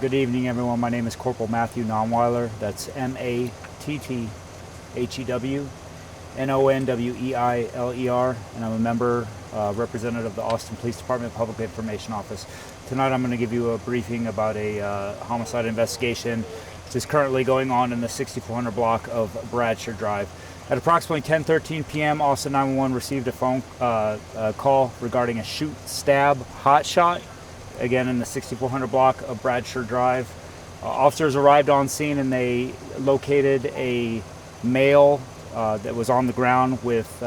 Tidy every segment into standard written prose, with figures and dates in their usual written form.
Good evening, everyone. My name is Corporal Matthew Nonweiler. That's Mattthew Nonweiler, and I'm a member representative of the Austin Police Department Public Information Office. Tonight I'm going to give you a briefing about a homicide investigation that is currently going on in the 6400 block of Bradshaw Drive. At approximately 10:13 p.m., Austin 911 received a phone call regarding a shoot-stab hotshot, again in the 6400 block of Bradshaw Drive. Officers arrived on scene and they located a male that was on the ground with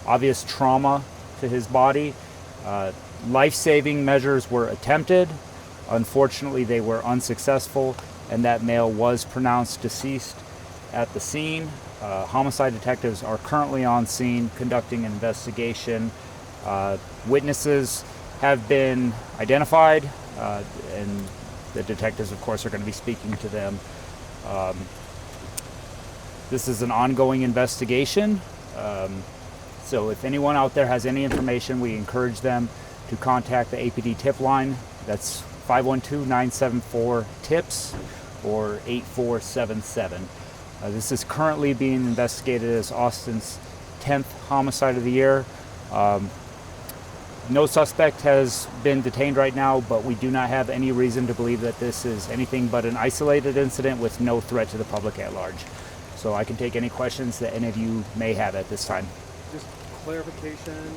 obvious trauma to his body. Life-saving measures were attempted. Unfortunately, they were unsuccessful, and that male was pronounced deceased at the scene. Homicide detectives are currently on scene conducting an investigation. Witnesses have been identified, and the detectives, of course, are going to be speaking to them. This is an ongoing investigation, so if anyone out there has any information, we encourage them to contact the APD tip line. That's 512-974-TIPS or 8477. This is currently being investigated as Austin's 10th homicide of the year. No suspect has been detained right now, but we do not have any reason to believe that this is anything but an isolated incident with no threat to the public at large. So I can take any questions that any of you may have at this time. Just clarification,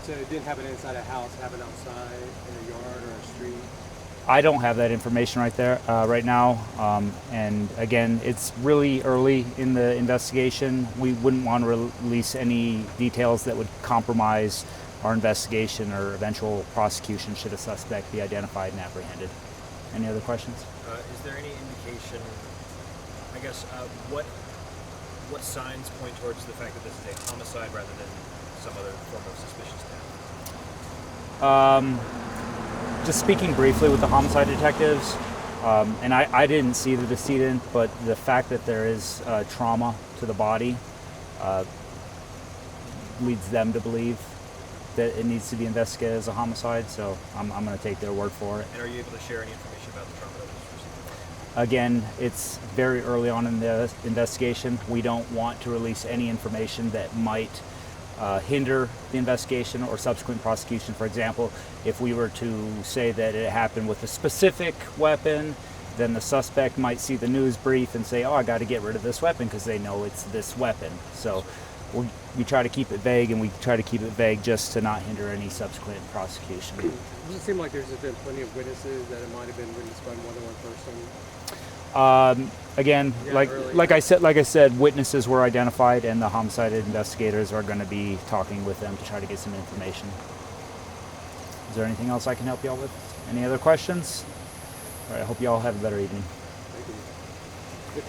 so it didn't happen inside a house, it happened outside in a yard or a street? I don't have that information right now, and again, it's really early in the investigation. We wouldn't want to release any details that would compromise our investigation or eventual prosecution should a suspect be identified and apprehended. Any other questions? Is there any indication, I guess, what signs point towards the fact that this is a homicide rather than some other form of suspicious death? Just speaking briefly with the homicide detectives, and I didn't see the decedent, but the fact that there is trauma to the body leads them to believe that it needs to be investigated as a homicide, so I'm going to take their word for it. And are you able to share any information about the trauma that was received? Again, it's very early on in the investigation. We don't want to release any information that might hinder the investigation or subsequent prosecution. For example, if we were to say that it happened with a specific weapon, then the suspect might see the news brief and say, oh, I got to get rid of this weapon because they know it's this weapon. So we try to keep it vague, and we try to keep it vague just to not hinder any subsequent prosecution. Does it seem like there's been plenty of witnesses that it might have been witnessed by more than one person? Again, like I said, witnesses were identified, and the homicide investigators are going to be talking with them to try to get some information. Is there anything else I can help you all with? Any other questions? All right, I hope you all have a better evening.